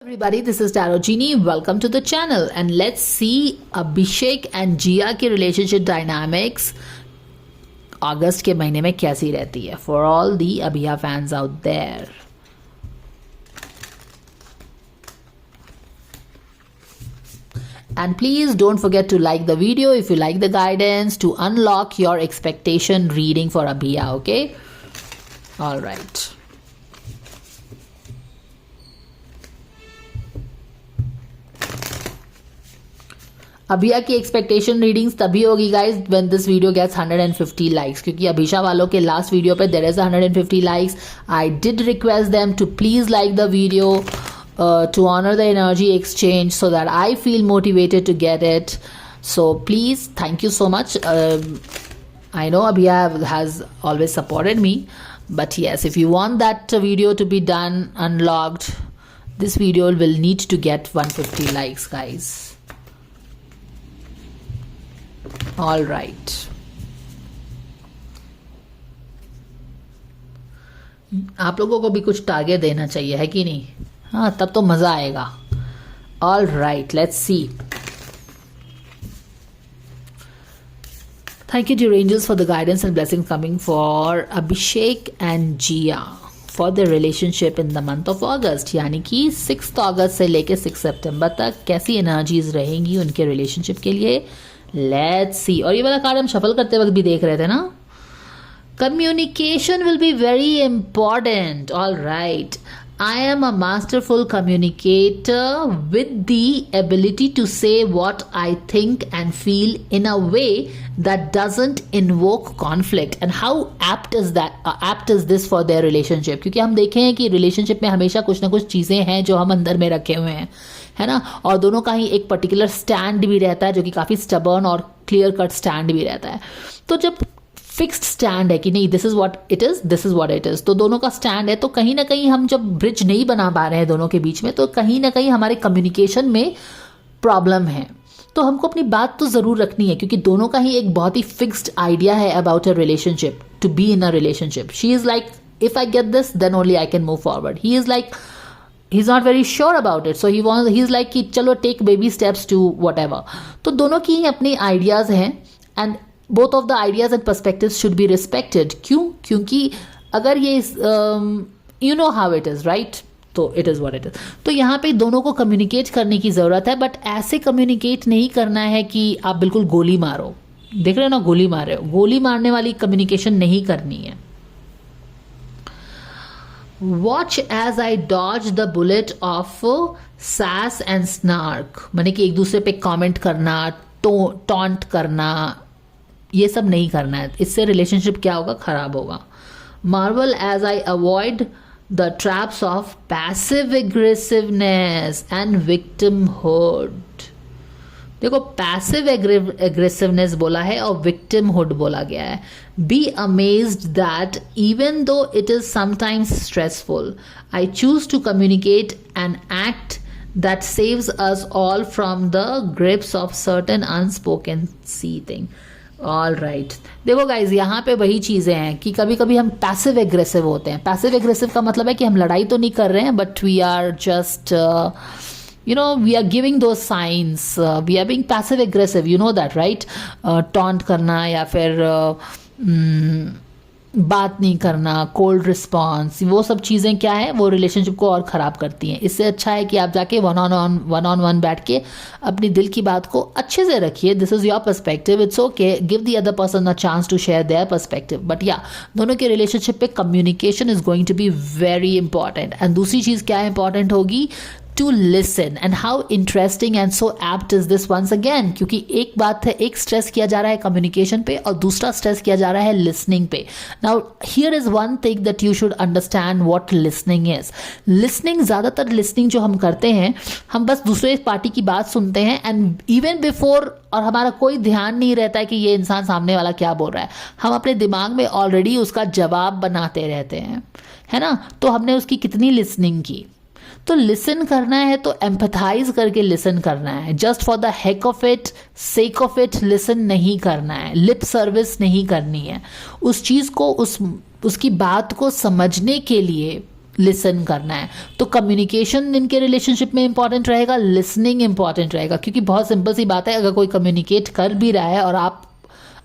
Everybody, this is Tarot Genie. Welcome to the channel and let's see Abhishek and Jia की relationship dynamics अगस्त के महीने में कैसी रहती है for all the Abhiya fans out there. And please don't forget to like the video if you like the guidance to unlock your expectation reading for Abhiya, okay? All right. अभिया की expectation readings तभी होगी guys when this video gets 150 likes, क्योंकि अभिषा वालों के last video पे there is 150 likes. I did request them to please like the video to honor the energy exchange so that I feel motivated to get it. So please, thank you so much. I know Abhiya has always supported me, but yes, if you want that video to be done unlocked, this video will need to get 150 likes, guys. All right. आप लोगों को भी कुछ target देना चाहिए, है कि नहीं? हाँ, तब तो मजा आएगा. All right, let's see. Thank you dear angels for the guidance and blessings coming for Abhishek and Jia for their relationship in the month of August. यानी कि 6 अगस्त से लेके 6 सितंबर तक कैसी एनर्जीज रहेंगी उनके रिलेशनशिप के लिए. Let's see. और ये वाला कार्ड हम शफल करते वक्त भी देख रहे थे ना. Communication will be very important. All right. I am a masterful communicator with the ability to say what I think and feel in a way that doesn't invoke conflict. And how apt is that? Apt is this for their relationship? क्योंकि हम देखे हैं कि relationship में हमेशा कुछ ना कुछ चीज़ें हैं जो हम अंदर में रखे हुए हैं, है ना. और दोनों का ही एक पर्टिकुलर स्टैंड भी रहता है जो कि काफ़ी स्टबर्न और क्लियर कट स्टैंड भी रहता है. तो जब फिक्स्ड स्टैंड है कि नहीं, this is what it is, this is what it is, तो दोनों का स्टैंड है, तो कहीं ना कहीं हम जब ब्रिज नहीं बना पा रहे हैं दोनों के बीच में, तो कहीं ना कहीं हमारे कम्युनिकेशन में प्रॉब्लम है. तो हमको अपनी बात तो ज़रूर रखनी है, क्योंकि दोनों का ही एक बहुत ही फिक्स्ड आइडिया है about a relationship, to be in a relationship. She is like, if I get this then only I can move forward. He is like, he is not very sure about it, so he is like कि चलो take baby steps to whatever. तो दोनों की ही अपनी ideas हैं and both of the ideas and perspectives should be respected. क्यों? क्योंकि अगर ये you know how it is, right? तो it is what it is. तो यहाँ पे दोनों को कम्युनिकेट करने की ज़रूरत है, बट ऐसे कम्युनिकेट नहीं करना है कि आप बिल्कुल गोली मारो. देख रहे हो ना, गोली मार रहे हो. गोली मारने वाली कम्युनिकेशन नहीं करनी है. Watch as I dodge the bullet of sass and snark. माने कि एक दूसरे पे कमेंट करना, टॉन्ट करना, ये सब नहीं करना है. इससे रिलेशनशिप क्या होगा? खराब होगा. Marvel as I avoid the traps of passive aggressiveness and victimhood. देखो, पैसिव एग्रेसिवनेस बोला है और विक्टिमहुड बोला गया है. Be amazed that even though it is sometimes stressful, I choose to communicate and act that saves us all from the grips of certain unspoken seething. All right. देखो guys, यहाँ पे वही चीज़ें हैं कि कभी कभी हम पैसिव एग्रेसिव होते हैं. पैसिव एग्रेसिव का मतलब है कि हम लड़ाई तो नहीं कर रहे हैं, but we are just we are giving दो signs, we are being passive aggressive, you know that right. Taunt करना या फिर बात नहीं करना, कोल्ड रिस्पॉन्स, वो सब चीज़ें क्या है, वो रिलेशनशिप को और ख़राब करती हैं. इससे अच्छा है कि आप जाके वन ऑन वन बैठ के अपनी दिल की बात को अच्छे से रखिए. This is your perspective, it's okay, give the other person a chance to share their perspective. But yeah, दोनों के रिलेशनशिप पे communication is going to be very important. And दूसरी चीज़ क्या इंपॉर्टेंट होगी? To listen. And how interesting and so apt is this once again, क्योंकि एक बात है, एक स्ट्रेस किया जा रहा है कम्युनिकेशन पे और दूसरा स्ट्रेस किया जा रहा है लिसनिंग पे. Now here is one thing that you should understand what listening is. Listening, ज़्यादातर लिसनिंग जो हम करते हैं, हम बस दूसरे पार्टी की बात सुनते हैं एंड इवन बिफोर, और हमारा कोई ध्यान नहीं रहता है कि ये इंसान सामने वाला क्या बोल रहा है. हम अपने दिमाग में ऑलरेडी उसका जवाब बनाते रहते हैं, है ना. तो हमने उसकी कितनी लिसनिंग की. तो लिसन करना है तो एम्पथाइज करके लिसन करना है. Just for the heck of it, sake of it listen नहीं करना है. लिप सर्विस नहीं करनी है. उस चीज़ को, उसकी बात को समझने के लिए लिसन करना है। तो कम्युनिकेशन इनके रिलेशनशिप में इंपॉर्टेंट रहेगा, लिसनिंग इंपॉर्टेंट रहेगा, क्योंकि बहुत सिंपल सी बात है, अगर कोई कम्युनिकेट कर भी रहा है और आप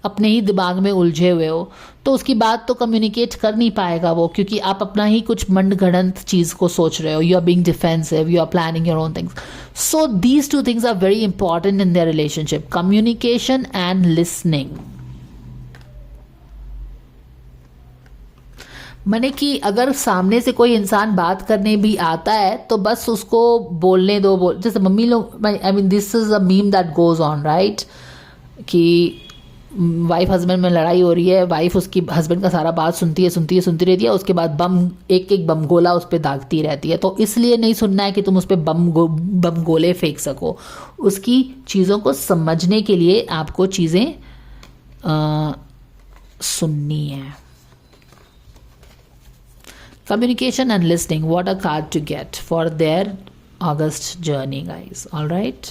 अपने ही दिमाग में उलझे हुए हो तो उसकी बात तो कम्युनिकेट कर नहीं पाएगा वो, क्योंकि आप अपना ही कुछ मनगढ़ंत चीज़ को सोच रहे हो, you are being defensive, you are planning your own things. So these two things are very important in their relationship, communication and listening. माने कि अगर सामने से कोई इंसान बात करने भी आता है तो बस उसको बोलने दो, जैसे मम्मी लोग, I mean this is a meme that goes on right, कि वाइफ हस्बैंड में लड़ाई हो रही है, वाइफ उसकी हस्बैंड का सारा बात सुनती रहती है, उसके बाद बम एक बम गोला उस पर दागती रहती है। तो इसलिए नहीं सुनना है कि तुम उस पर बम गोले फेंक सको, उसकी चीज़ों को समझने के लिए आपको चीज़ें सुननी है। Communication and listening, what a card to get for their August journey, guys. All right,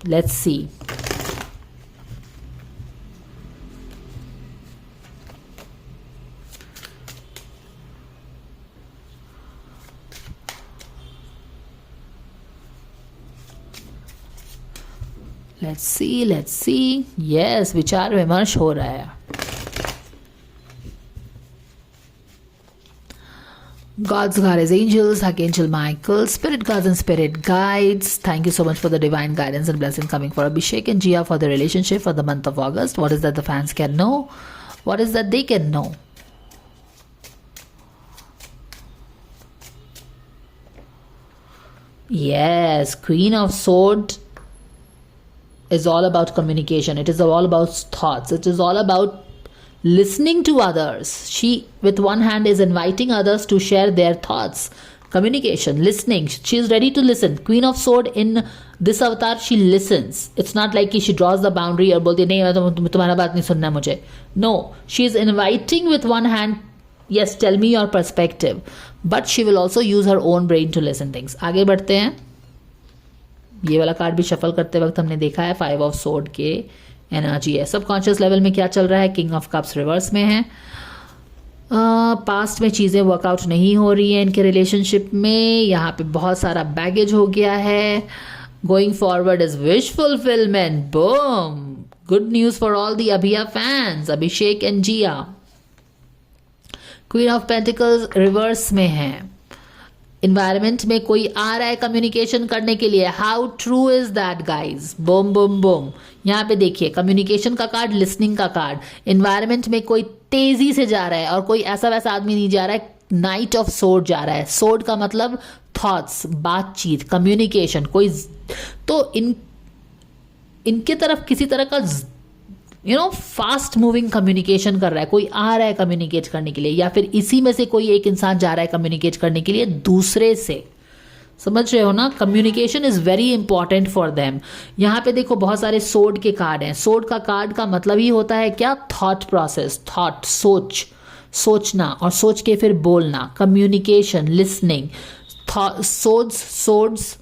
let's see. Let's see. Yes, विचार विमर्श हो रहा है। God's guardians, angels, Archangel Michael, spirit guards and spirit guides. Thank you so much for the divine guidance and blessing coming for Abhishek and Jia for the relationship for the month of August. What is that the fans can know? What is that they can know? Yes, Queen of Swords is all about communication. It is all about thoughts. It is all about listening to others. She with one hand is inviting others to share their thoughts. Communication, listening, she is ready to listen. Queen of Sword in this avatar, she listens. It's not like she draws the boundary और बोलती नहीं तुम्हारा बात नहीं सुनना मुझे. No, she is inviting with one hand, yes, tell me your perspective, but she will also use her own brain to listen things. आगे बढ़ते हैं। ये वाला कार्ड भी शफल करते वक्त हमने देखा है, 5 ऑफ सोर्ड के एनर्जी है। सबकॉन्शियस लेवल में क्या चल रहा है, किंग ऑफ कप्स रिवर्स में है। पास्ट में चीज़ें वर्कआउट नहीं हो रही हैं इनके रिलेशनशिप में, यहाँ पे बहुत सारा बैगेज हो गया है। Going forward is wish fulfilment, boom, good news for all the Abhiya fans, Abhishek and Jiya. Queen of pentacles reverse में है। इन्वायरमेंट में कोई आ रहा है कम्युनिकेशन करने के लिए, how true is that guys, boom boom boom. यहाँ पे देखिए कम्युनिकेशन का कार्ड, लिसनिंग का कार्ड। इन्वायरमेंट में कोई तेजी से जा रहा है और कोई ऐसा वैसा आदमी नहीं जा रहा है, नाइट ऑफ सोर्ड जा रहा है। सोर्ड का मतलब थॉट्स, बातचीत, कम्युनिकेशन। कोई तो इनके तरफ किसी तरह का फास्ट मूविंग कम्युनिकेशन कर रहा है, कोई आ रहा है कम्युनिकेट करने के लिए, या फिर इसी में से कोई एक इंसान जा रहा है कम्युनिकेट करने के लिए दूसरे से। समझ रहे हो ना, communication is very important for them. यहाँ पे देखो बहुत सारे सोर्ड के कार्ड हैं। सोर्ड का कार्ड का मतलब ही होता है क्या, थॉट प्रोसेस, थॉट, सोचना और सोच के फिर बोलना, communication, listening. Swords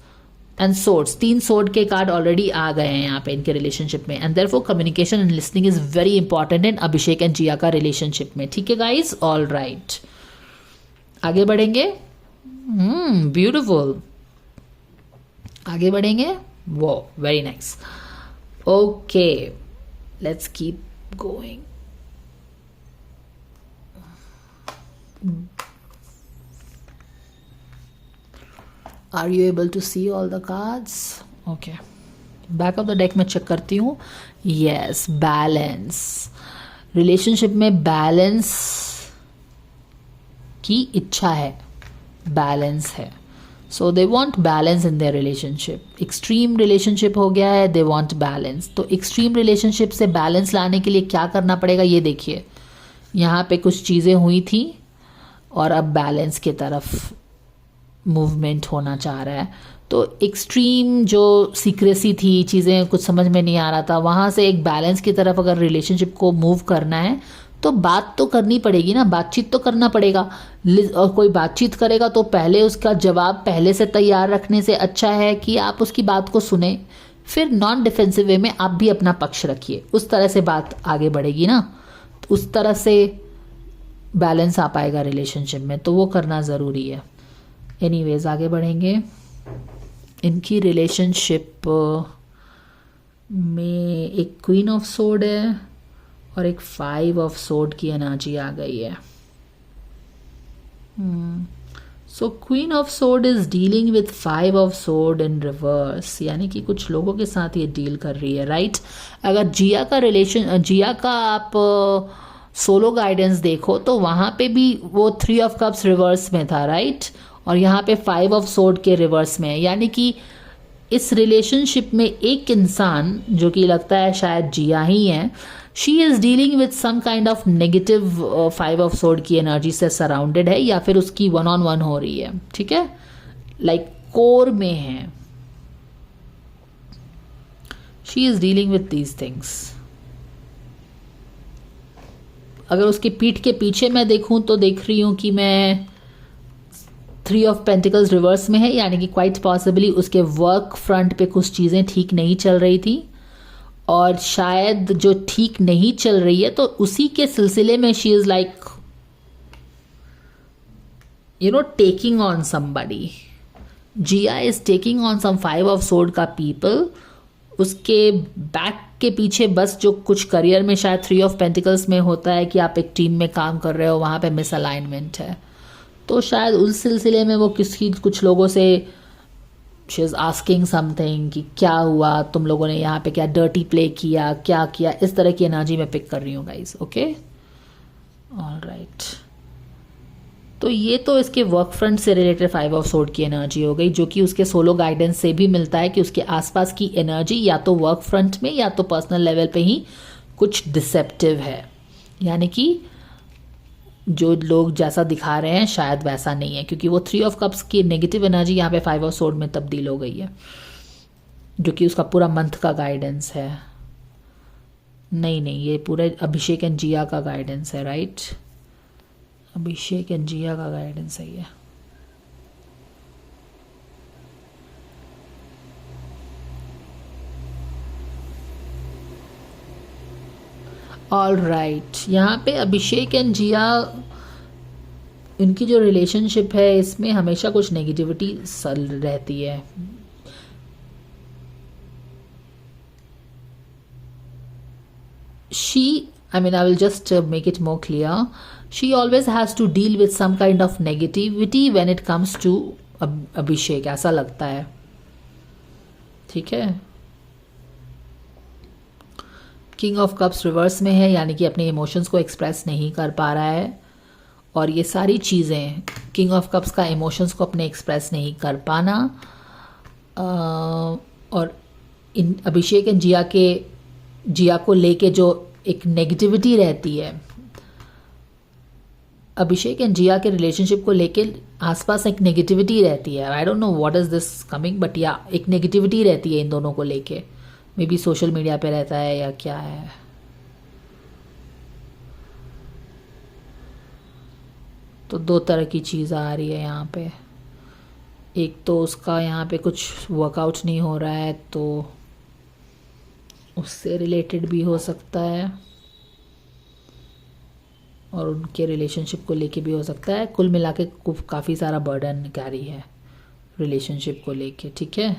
and swords, 3 sword के कार्ड ऑलरेडी आ गए हैं यहाँ पे इनके रिलेशनशिप में, and therefore communication and listening is very important in Abhishek and Jiya का रिलेशनशिप में। ठीक है गाइज, ऑल राइट, आगे बढ़ेंगे। ब्यूटिफुल, आगे बढ़ेंगे। वो very nice. Okay, let's keep going. Are you able to see all the cards? Okay. Back of the deck में चेक करती हूँ। Yes, balance. रिलेशनशिप में बैलेंस की इच्छा है, बैलेंस है। So they want balance in their relationship. Extreme relationship हो गया है, दे वॉन्ट बैलेंस। तो एक्सट्रीम रिलेशनशिप से बैलेंस लाने के लिए क्या करना पड़ेगा, ये देखिए। यहाँ पे कुछ चीज़ें हुई थी और अब बैलेंस की तरफ मूवमेंट होना चाह रहा है। तो एक्सट्रीम जो सीक्रेसी थी, चीज़ें कुछ समझ में नहीं आ रहा था, वहाँ से एक बैलेंस की तरफ अगर रिलेशनशिप को मूव करना है तो बात तो करनी पड़ेगी ना, बातचीत तो करना पड़ेगा। और कोई बातचीत करेगा तो पहले उसका जवाब पहले से तैयार रखने से अच्छा है कि आप उसकी बात को सुने, फिर नॉन डिफेंसिव वे में आप भी अपना पक्ष रखिए। उस तरह से बात आगे बढ़ेगी ना, उस तरह से बैलेंस आ पाएगा रिलेशनशिप में, तो वो करना ज़रूरी है। एनीवेज आगे बढ़ेंगे। इनकी रिलेशनशिप में एक क्वीन ऑफ सोर्ड है और एक 5 ऑफ सोर्ड की एनर्जी आ गई है। सो queen of sword is dealing with 5 of sword in reverse, यानी कि कुछ लोगों के साथ ये डील कर रही है, राइट। अगर जिया का आप सोलो गाइडेंस देखो तो वहाँ पे भी वो 3 ऑफ कप्स रिवर्स में था, राइट, और यहाँ पे 5 ऑफ सोर्ड के रिवर्स में है। यानी कि इस रिलेशनशिप में एक इंसान जो कि लगता है शायद जिया ही है, she is dealing with some kind of negative 5 of sword की एनर्जी से सराउंडेड है, या फिर उसकी 1-on-1 हो रही है, ठीक है, लाइक कोर में है। She is dealing with these things. अगर उसकी पीठ के पीछे मैं देखूं तो देख रही हूं कि मैं 3 ऑफ पेंटिकल्स रिवर्स में है, यानी कि क्वाइट पॉसिबली उसके वर्क फ्रंट पे कुछ चीज़ें ठीक नहीं चल रही थी, और शायद जो ठीक नहीं चल रही है तो उसी के सिलसिले में she is like taking on somebody. Jiya is taking on some 5 of sword का पीपल। उसके बैक के पीछे बस जो कुछ करियर में शायद 3 ऑफ पेंटिकल्स में होता है कि आप एक टीम में काम कर रहे हो, वहाँ पे मिसअलाइनमेंट है, तो शायद उस सिलसिले में वो कुछ लोगों से शी इज़ आस्किंग समथिंग कि क्या हुआ, तुम लोगों ने यहाँ पे क्या डर्टी प्ले किया, क्या किया, इस तरह की एनर्जी मैं पिक कर रही हूँ गाइस। Okay, alright. तो ये तो इसके वर्क फ्रंट से रिलेटेड 5 ऑफ सोर्ड की एनर्जी हो गई, जो कि उसके सोलो गाइडेंस से भी मिलता है कि उसके आसपास की एनर्जी या तो वर्क फ्रंट में या तो पर्सनल लेवल पे ही कुछ डिसेप्टिव है, यानी कि जो लोग जैसा दिखा रहे हैं शायद वैसा नहीं है, क्योंकि वो 3 ऑफ कप्स की नेगेटिव एनर्जी यहाँ पे 5 ऑफ सोर्ड में तब्दील हो गई है, जो कि उसका पूरा मंथ का गाइडेंस है। नहीं, ये पूरा अभिषेक एंड जिया का गाइडेंस है, राइट, अभिषेक एंड जिया का गाइडेंस है ये। ऑल राइट, यहाँ पे अभिषेक एंड जिया, इनकी जो रिलेशनशिप है इसमें हमेशा कुछ नेगेटिविटी रहती है। I will just make it more clear. She always has to deal with some kind of negativity when it comes to अभिषेक, ऐसा लगता है, ठीक है। किंग ऑफ कप्स रिवर्स में है, यानी कि अपने इमोशंस को एक्सप्रेस नहीं कर पा रहा है, और ये सारी चीज़ें, किंग ऑफ कप्स का इमोशंस को अपने एक्सप्रेस नहीं कर पाना, और इन अभिषेक एंड जिया को लेके जो एक नेगेटिविटी रहती है, अभिषेक एंड जिया के रिलेशनशिप को लेके आसपास एक नेगेटिविटी रहती है। I don't know what is this coming, but या एक नेगेटिविटी रहती है इन दोनों को लेके, मे बी सोशल मीडिया पे रहता है या क्या है। तो 2 तरह की चीज़ आ रही है यहाँ पे। एक तो उसका यहाँ पे कुछ वर्कआउट नहीं हो रहा है, तो उससे रिलेटेड भी हो सकता है, और उनके रिलेशनशिप को लेके भी हो सकता है। कुल मिला के काफ़ी सारा बर्डन कैरी है रिलेशनशिप को लेके, ठीक है।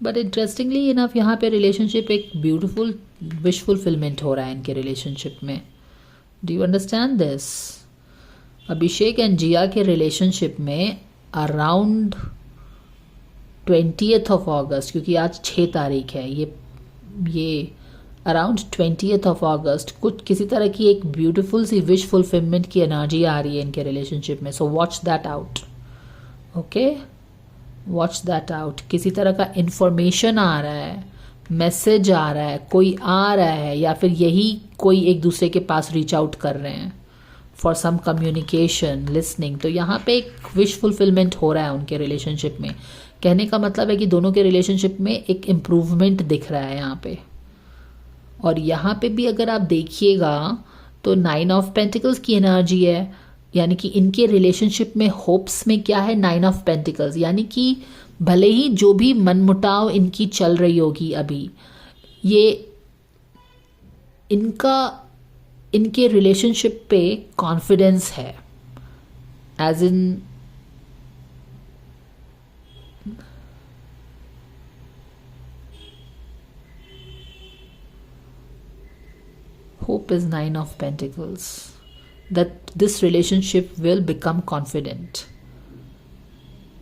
बट इंटरेस्टिंगली इनफ यहाँ पे रिलेशनशिप एक ब्यूटीफुल विश फुलफिलमेंट हो रहा है इनके रिलेशनशिप में। Do you understand this? Abhishek and Jiya के रिलेशनशिप में अराउंड 20th ऑफ अगस्त, क्योंकि आज 6 तारीख है, ये अराउंड 20th ऑफ अगस्त कुछ किसी तरह की एक ब्यूटीफुल सी विश फुलफिलमेंट की एनर्जी आ रही है इनके रिलेशनशिप में। So watch that out, okay, watch that out. किसी तरह का इंफॉर्मेशन आ रहा है, मैसेज आ रहा है, कोई आ रहा है, या फिर यही कोई एक दूसरे के पास रीच आउट कर रहे हैं फॉर सम कम्युनिकेशन, लिसनिंग। तो यहाँ पे एक विश फुलफिलमेंट हो रहा है उनके रिलेशनशिप में। कहने का मतलब है कि दोनों के रिलेशनशिप में एक इम्प्रूवमेंट दिख रहा है यहाँ पे। और यहाँ पे भी अगर आप देखिएगा तो 9 ऑफ पेंटिकल्स की एनर्जी है, यानी कि इनके रिलेशनशिप में होप्स में क्या है, 9 ऑफ पेंटिकल्स, यानी कि भले ही जो भी मनमुटाव इनकी चल रही होगी अभी, ये इनका इनके रिलेशनशिप पे कॉन्फिडेंस है, as in hope is 9 of pentacles, that this relationship will become confident.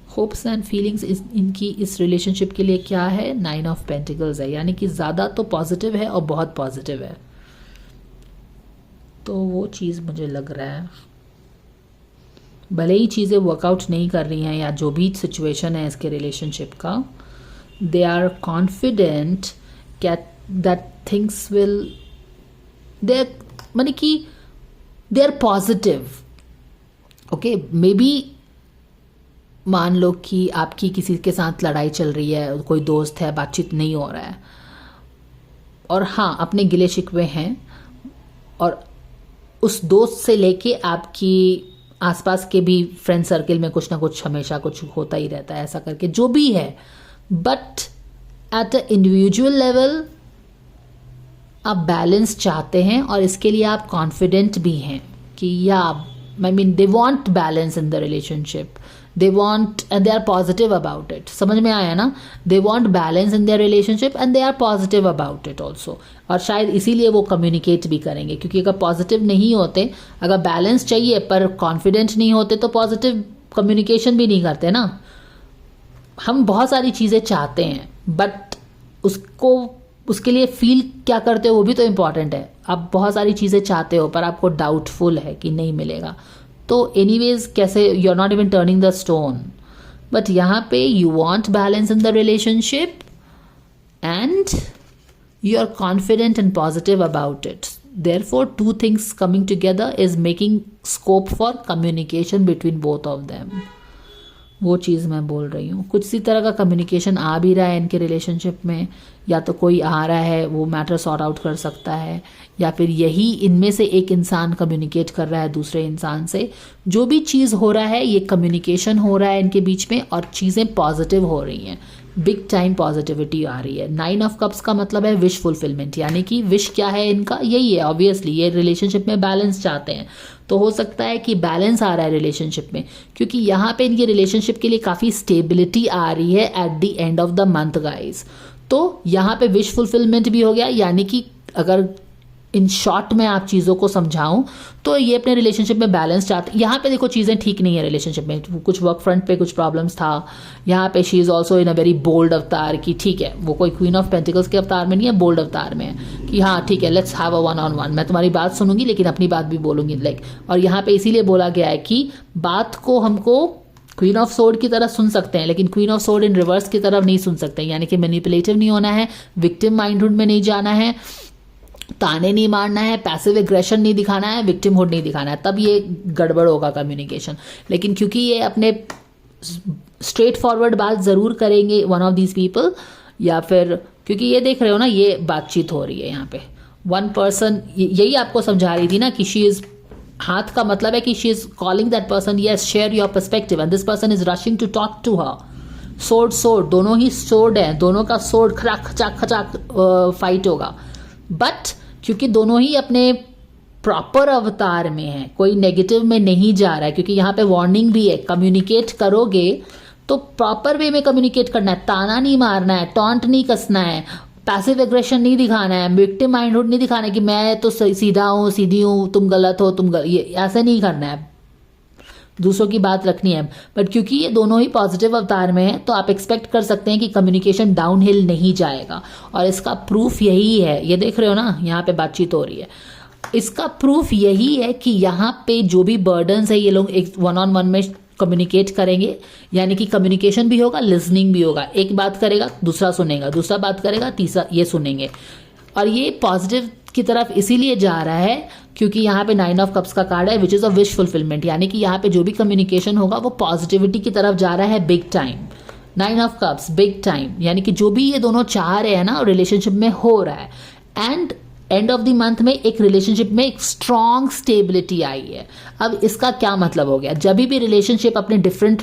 Hopes and feelings इनकी इस रिलेशनशिप के लिए क्या है, 9 ऑफ पेंटिकल्स है, यानी कि ज़्यादा तो पॉजिटिव है और बहुत पॉजिटिव है। तो वो चीज़ मुझे लग रहा है, भले ही चीज़ें वर्कआउट नहीं कर रही हैं या जो भी सिचुएशन है इसके रिलेशनशिप का, they are confident that things will, they माने कि they are positive. Okay, maybe मान लो कि आपकी किसी के साथ लड़ाई चल रही है, कोई दोस्त है, बातचीत नहीं हो रहा है, और हाँ अपने गिले शिकवे हैं, और उस दोस्त से लेके आपकी आसपास के भी फ्रेंड सर्कल में कुछ ना कुछ हमेशा कुछ होता ही रहता है, ऐसा करके जो भी है, but at a individual level आप बैलेंस चाहते हैं, और इसके लिए आप कॉन्फिडेंट भी हैं कि या I mean they want balance in the relationship, they want and they are positive about it. समझ में आया ना, they want balance in their relationship and they are positive about it also, और शायद इसीलिए वो कम्युनिकेट भी करेंगे, क्योंकि अगर पॉजिटिव नहीं होते, अगर बैलेंस चाहिए पर कॉन्फिडेंट नहीं होते, तो पॉजिटिव कम्युनिकेशन भी नहीं करते ना। हम बहुत सारी चीज़ें चाहते हैं, बट उसके लिए फील क्या करते हो वो भी तो इम्पॉर्टेंट है। आप बहुत सारी चीज़ें चाहते हो पर आपको डाउटफुल है कि नहीं मिलेगा, तो एनीवेज कैसे, you are not even turning the stone, but यहाँ पे you want balance in the relationship and you are confident and positive about it. Therefore, two things coming together is making scope for communication between both of them. वो चीज़ मैं बोल रही हूँ, कुछ इसी तरह का कम्युनिकेशन आ भी रहा है इनके रिलेशनशिप में, या तो कोई आ रहा है वो मैटर सॉर्ट आउट कर सकता है, या फिर यही इनमें से एक इंसान कम्युनिकेट कर रहा है दूसरे इंसान से। जो भी चीज़ हो रहा है ये कम्युनिकेशन हो रहा है इनके बीच में, और चीज़ें पॉजिटिव हो रही हैं, बिग टाइम पॉजिटिविटी आ रही है। 9 ऑफ कप्स का मतलब है विश फुलफिलमेंट, यानी कि विश क्या है इनका, यही है ऑब्वियसली, ये रिलेशनशिप में बैलेंस चाहते हैं, तो हो सकता है कि बैलेंस आ रहा है रिलेशनशिप में, क्योंकि यहाँ पे इनकी रिलेशनशिप के लिए काफ़ी स्टेबिलिटी आ रही है at the end of the month guys. तो यहाँ पे विश फुलफिलमेंट भी हो गया, यानी कि अगर इन शॉर्ट में आप चीज़ों को समझाऊं तो ये अपने रिलेशनशिप में बैलेंस चाहते। यहाँ पे देखो चीज़ें ठीक नहीं है रिलेशनशिप में, कुछ वर्क फ्रंट पे कुछ प्रॉब्लम्स था, यहाँ पे she is also in a very bold अवतार की, ठीक है वो कोई क्वीन ऑफ पेंटिकल्स के अवतार में नहीं है, बोल्ड अवतार में है कि हाँ ठीक है let's have a one on one, मैं तुम्हारी बात सुनूंगी लेकिन अपनी बात भी बोलूंगी लाइक। और यहाँ पे इसीलिए बोला गया है कि बात को हमको क्वीन ऑफ सोर्ड की तरह सुन सकते हैं, लेकिन queen of sword in reverse की तरफ नहीं सुन सकते, यानी कि मैनिपुलेटिव नहीं होना है, विक्टिम माइंडहुड में नहीं जाना है, ताने नहीं मारना है, पैसिव एग्रेशन नहीं दिखाना है, विक्टिमहुड नहीं दिखाना है, तब ये गड़बड़ होगा कम्युनिकेशन। लेकिन क्योंकि ये अपने स्ट्रेट फॉरवर्ड बात ज़रूर करेंगे वन ऑफ दीज पीपल, या फिर क्योंकि ये देख रहे हो ना ये बातचीत हो रही है यहाँ पे, वन पर्सन, यही आपको समझा रही थी ना कि शी इज़, हाथ का मतलब है कि she is calling that person, yes share your perspective, and this person is rushing to talk to her. Sword दोनों ही सोर्ड है, दोनों का सोर्ड खचाक खचाक खचाक फाइट होगा, बट क्योंकि दोनों ही अपने प्रॉपर अवतार में है, कोई नेगेटिव में नहीं जा रहा है, क्योंकि यहाँ पे वार्निंग भी है, कम्युनिकेट करोगे तो प्रॉपर वे में कम्युनिकेट करना है, ताना नहीं मारना है, टॉन्ट नहीं कसना है, पैसिव एग्रेशन नहीं दिखाना है, विक्टिम माइंडहुड नहीं दिखाना है कि मैं तो सीधा हूँ सीधी हूँ तुम गलत हो ये ऐसे नहीं करना है, दूसरों की बात रखनी है। बट क्योंकि ये दोनों ही पॉजिटिव अवतार में है तो आप एक्सपेक्ट कर सकते हैं कि कम्युनिकेशन डाउनहिल नहीं जाएगा, और इसका प्रूफ यही है, ये देख रहे हो ना यहाँ पे बातचीत हो रही है, इसका प्रूफ यही है कि यहाँ पे जो भी बर्डन्स है ये लोग एक वन ऑन वन में कम्युनिकेट करेंगे, यानी कि कम्युनिकेशन भी होगा, लिसनिंग भी होगा, एक बात करेगा दूसरा सुनेगा, दूसरा बात करेगा तीसरा ये सुनेंगे, और ये पॉजिटिव की तरफ इसीलिए जा रहा है क्योंकि यहाँ पे 9 ऑफ कप्स का कार्ड है which is a wish fulfilment, यानी कि यहाँ पे जो भी कम्युनिकेशन होगा वो पॉजिटिविटी की तरफ जा रहा है big time. 9 of cups big time, यानी कि जो भी ये दोनों चाह रहे हैं ना रिलेशनशिप में हो रहा है, and end of the month में एक रिलेशनशिप में एक स्ट्रॉन्ग स्टेबिलिटी आई है। अब इसका क्या मतलब हो गया, जब भी रिलेशनशिप अपने डिफरेंट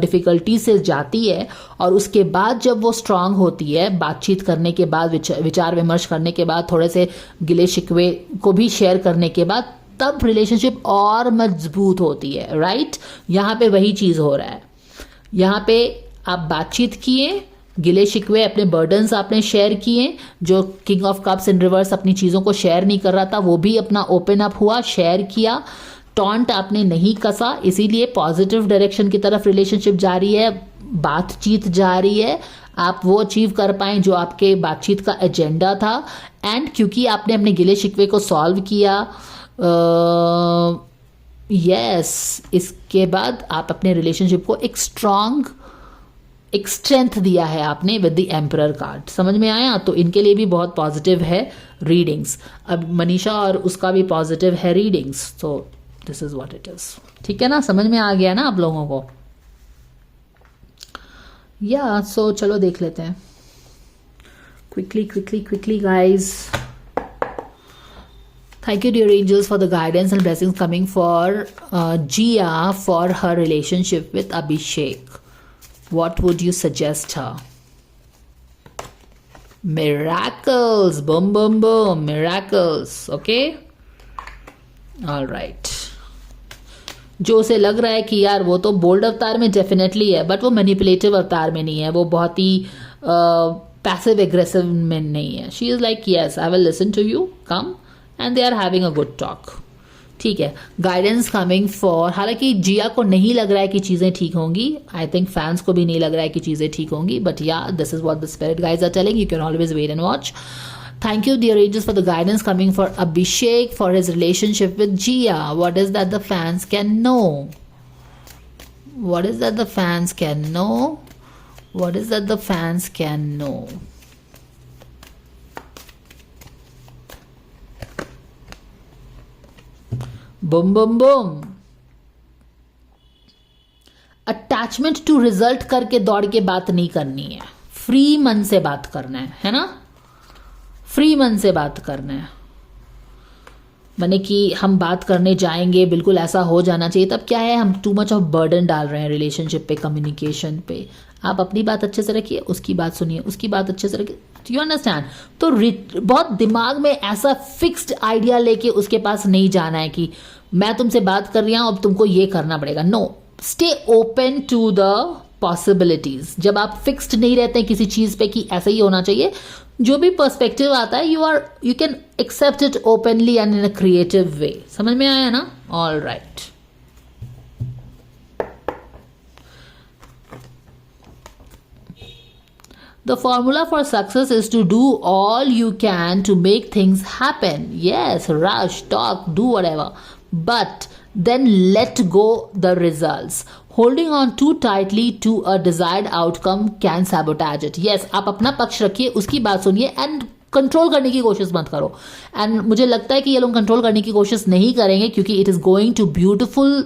डिफिकल्टी से जाती है और उसके बाद जब वो स्ट्रांग होती है, बातचीत करने के बाद, विचार विमर्श करने के बाद, थोड़े से गिले शिकवे को भी शेयर करने के बाद, तब रिलेशनशिप और मजबूत होती है, राइट। यहाँ पे वही चीज़ हो रहा है। यहाँ पे आप बातचीत किए, गिले शिकवे, अपने बर्डन्स आपने शेयर किए। जो king of cups in reverse अपनी चीज़ों को शेयर नहीं कर रहा था, वो भी अपना ओपन अप हुआ, शेयर किया। टॉन्ट आपने नहीं कसा, इसीलिए पॉजिटिव डायरेक्शन की तरफ रिलेशनशिप जारी है, बातचीत जारी है। आप वो अचीव कर पाएं जो आपके बातचीत का एजेंडा था। एंड क्योंकि आपने अपने गिले शिकवे को सॉल्व किया, यस, इसके बाद आप अपने रिलेशनशिप को एक स्ट्रांग, एक स्ट्रेंथ दिया है आपने विद द एम्परर कार्ड। समझ में आया? तो इनके लिए भी बहुत पॉजिटिव है रीडिंग्स। अब मनीषा और उसका भी पॉजिटिव है रीडिंग्स, तो this is what it is. ठीक है ना, समझ में आ गया ना आप लोगों को? या सो चलो देख लेते हैं quickly guys. Thank you, dear angels, for the guidance and blessings coming for Jia for her relationship with Abhishek. What would you suggest her? Miracles, boom, boom, boom, miracles. Okay? All right. जो उसे लग रहा है कि यार वो तो bold अवतार में डेफिनेटली है, बट वो मैनिपुलेटिव अवतार में नहीं है, वो बहुत ही पैसिव एग्रेसिव में नहीं है। She is like yes, I will listen to you, calm, and they are having a good talk. ठीक है, गाइडेंस कमिंग फॉर, हालांकि जिया को नहीं लग रहा है कि चीज़ें ठीक होंगी, आई थिंक फैंस को भी नहीं लग रहा है कि चीज़ें ठीक होंगी, but yeah this is what the spirit guides are telling, you can always wait and watch. Thank you, dear angels, for the guidance coming for Abhishek for his relationship with Jia. What is that the fans can know? What is that the fans can know? What is that the fans can know? Boom, boom, boom. Attachment to result करके दौड़ के बात नहीं करनी है, free मन से बात करना है ना? फ्री मन से बात करना है, माने कि हम बात करने जाएंगे, बिल्कुल ऐसा हो जाना चाहिए, तब क्या है, हम टू मच ऑफ बर्डन डाल रहे हैं रिलेशनशिप पे, कम्युनिकेशन पे। आप अपनी बात अच्छे से रखिए, उसकी बात सुनिए, उसकी बात अच्छे से रखिए, यू अंडरस्टैंड? तो बहुत दिमाग में ऐसा फिक्स्ड आइडिया लेके उसके पास नहीं जाना है कि मैं तुमसे बात कर रही हूं, अब तुमको ये करना पड़ेगा। No, stay open to the possibilities. जब आप फिक्स्ड नहीं रहते हैं किसी चीज पे कि ऐसा ही होना चाहिए, जो भी पर्सपेक्टिव आता है you can accept it openly and in a creative way. समझ में आया ना? All right. The formula for success is to do all you can to make things happen. Yes, rush, talk, do whatever. But then let go the results. Holding on too tightly to a desired outcome can sabotage it. Yes, आप अपना पक्ष रखिए, उसकी बात सुनिए and control करने की कोशिश मत करो। एंड मुझे लगता है कि ये लोग कंट्रोल करने की कोशिश नहीं करेंगे, क्योंकि it is going to beautiful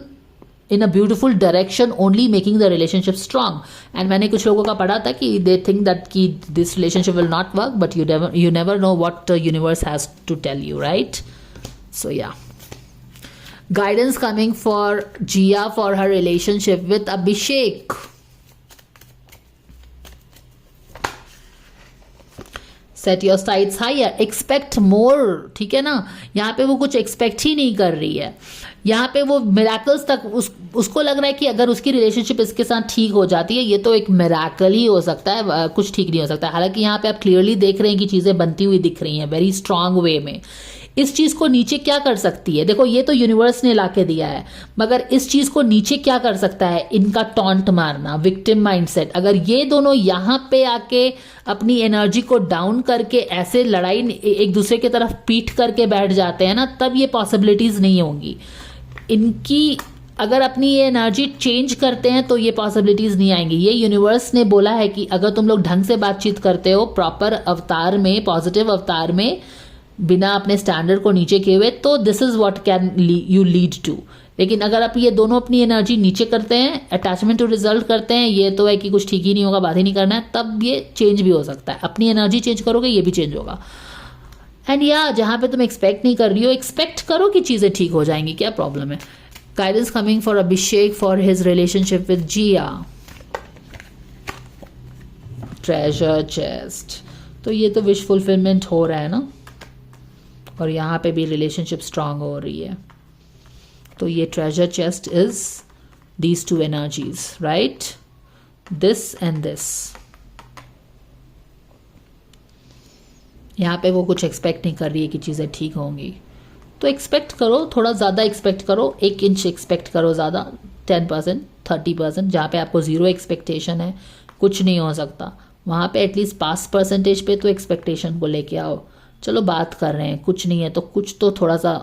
in a beautiful direction, only making the relationship strong. And मैंने कुछ लोगों का पढ़ा था कि they think that कि this relationship will not work, but you never know what the universe has to tell you, right? So yeah, guidance coming for Jia for her relationship with Abhishek. Set your sights higher, expect more. ठीक है ना? यहाँ पे वो कुछ expect ही नहीं कर रही है, यहाँ पे वो मिराकल्स तक उसको लग रहा है कि अगर उसकी रिलेशनशिप इसके साथ ठीक हो जाती है, ये तो एक मिराकल ही हो सकता है, कुछ ठीक नहीं हो सकता। हालांकि यहाँ पे आप क्लियरली देख रहे हैं कि चीज़ें बनती हुई दिख रही हैं वेरी स्ट्रांग वे में। इस चीज़ को नीचे क्या कर सकती है? देखो, ये तो यूनिवर्स ने लाके दिया है, मगर इस चीज़ को नीचे क्या कर सकता है? इनका टॉन्ट मारना, विक्टिम माइंडसेट। अगर ये दोनों यहाँ पे आके अपनी एनर्जी को डाउन करके ऐसे लड़ाई एक दूसरे की तरफ पीट करके बैठ जाते हैं ना, तब ये पॉसिबिलिटीज़ नहीं होंगी। इनकी अगर अपनी ये एनर्जी चेंज करते हैं तो ये पॉसिबिलिटीज़ नहीं आएंगी। ये यूनिवर्स ने बोला है कि अगर तुम लोग ढंग से बातचीत करते हो, प्रॉपर अवतार में, पॉजिटिव अवतार में, बिना अपने स्टैंडर्ड को नीचे किए हुए, तो this is what can you lead to. लेकिन अगर आप ये दोनों अपनी एनर्जी नीचे करते हैं, अटैचमेंट टू रिजल्ट करते हैं, ये तो है कि कुछ ठीक ही नहीं होगा, बात ही नहीं करना है, तब ये चेंज भी हो सकता है। अपनी एनर्जी चेंज करोगे, ये भी चेंज होगा। एंड या जहां पे तुम एक्सपेक्ट नहीं कर रही हो, एक्सपेक्ट करो कि चीजें ठीक हो जाएंगी, क्या प्रॉब्लम है. Guidance coming for Abhishek for his relationship with Jiya. Treasure chest. तो ये तो विश फुलफिलमेंट हो रहा है ना, और यहाँ पे भी रिलेशनशिप स्ट्रांग हो रही है. तो ये treasure chest is these two energies, right, this and this. यहाँ पे वो कुछ एक्सपेक्ट नहीं कर रही है कि चीज़ें ठीक होंगी, तो एक्सपेक्ट करो, थोड़ा ज़्यादा एक्सपेक्ट करो, 1 इंच एक्सपेक्ट करो ज़्यादा, 10%, 30%. जहाँ पे आपको ज़ीरो एक्सपेक्टेशन है, कुछ नहीं हो सकता, वहाँ पे एटलीस्ट 5% पे तो एक्सपेक्टेशन को लेके आओ. चलो बात कर रहे हैं, कुछ नहीं है तो कुछ तो थोड़ा सा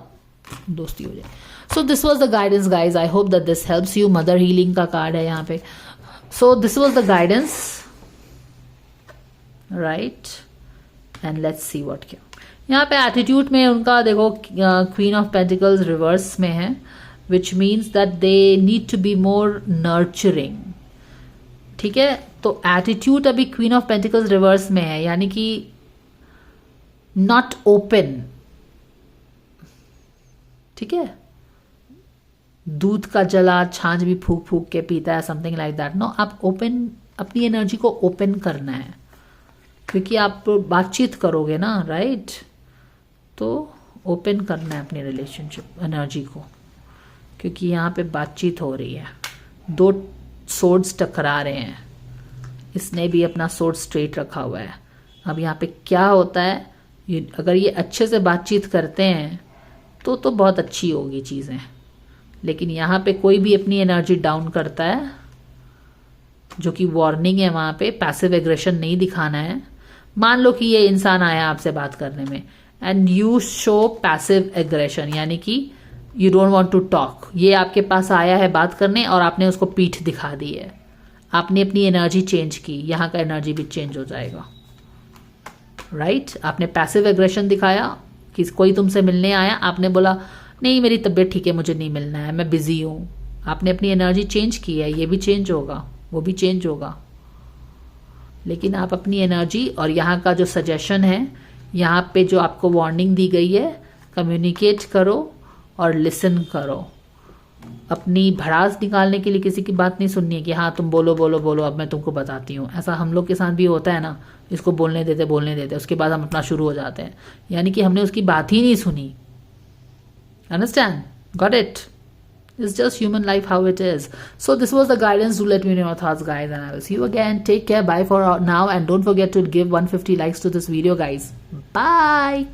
दोस्ती हो जाए. So this was the guidance guys. I hope that this helps you. Mother healing का कार्ड है यहाँ पे. So this was the guidance, right, and let's see what. क्या यहाँ पे एटीट्यूड में उनका देखो, क्वीन ऑफ पेंटिकल्स रिवर्स में है, which means that they need to be more nurturing. ठीक है, तो एटीट्यूड अभी क्वीन ऑफ पेंटिकल्स रिवर्स में है, यानी कि नॉट ओपन. ठीक है, दूध का जला छाछ भी फूक फूक के पीता है, समथिंग लाइक दैट. नो, आप ओपन, अपनी एनर्जी को ओपन करना है, क्योंकि आप बातचीत करोगे ना, राइट. तो ओपन करना है अपनी रिलेशनशिप एनर्जी को, क्योंकि यहाँ पे बातचीत हो रही है. 2 सोर्ड्स टकरा रहे हैं, इसने भी अपना सोर्ड स्ट्रेट रखा हुआ है. अब यहाँ पे क्या होता है, अगर ये अच्छे से बातचीत करते हैं तो बहुत अच्छी होगी चीज़ें. लेकिन यहाँ पे कोई भी अपनी एनर्जी डाउन करता है, जो कि वार्निंग है. वहाँ पे पैसिव एग्रेशन नहीं दिखाना है. मान लो कि ये इंसान आया आपसे बात करने में, and you show passive aggression, यानी कि you don't want to talk. ये आपके पास आया है बात करने और आपने उसको पीठ दिखा दी है, आपने अपनी एनर्जी चेंज की. यहाँ का एनर्जी भी चेंज हो जाएगा, राइट. आपने पैसिव एग्रेशन दिखाया कि कोई तुमसे मिलने आया, आपने बोला नहीं मेरी तबीयत ठीक है, मुझे नहीं मिलना है, मैं बिजी हूँ. आपने अपनी एनर्जी चेंज की है, ये भी चेंज होगा, वो भी चेंज होगा. लेकिन आप अपनी एनर्जी, और यहाँ का जो सजेशन है, यहाँ पे जो आपको वार्निंग दी गई है, कम्युनिकेट करो और लिसन करो. अपनी भड़ास निकालने के लिए किसी की बात नहीं सुननी है कि हाँ तुम बोलो बोलो बोलो, अब मैं तुमको बताती हूँ. ऐसा हम लोग के साथ भी होता है ना, इसको बोलने देते, उसके बाद हम अपना शुरू हो जाते हैं, यानी कि हमने उसकी बात ही नहीं सुनी. Understand? Got it? It's just human life how it is. So this was the guidance. Do let me know your thoughts, guys, and I will see you again. Take care. Bye for now, and don't forget to give 150 likes to this video, guys. Bye.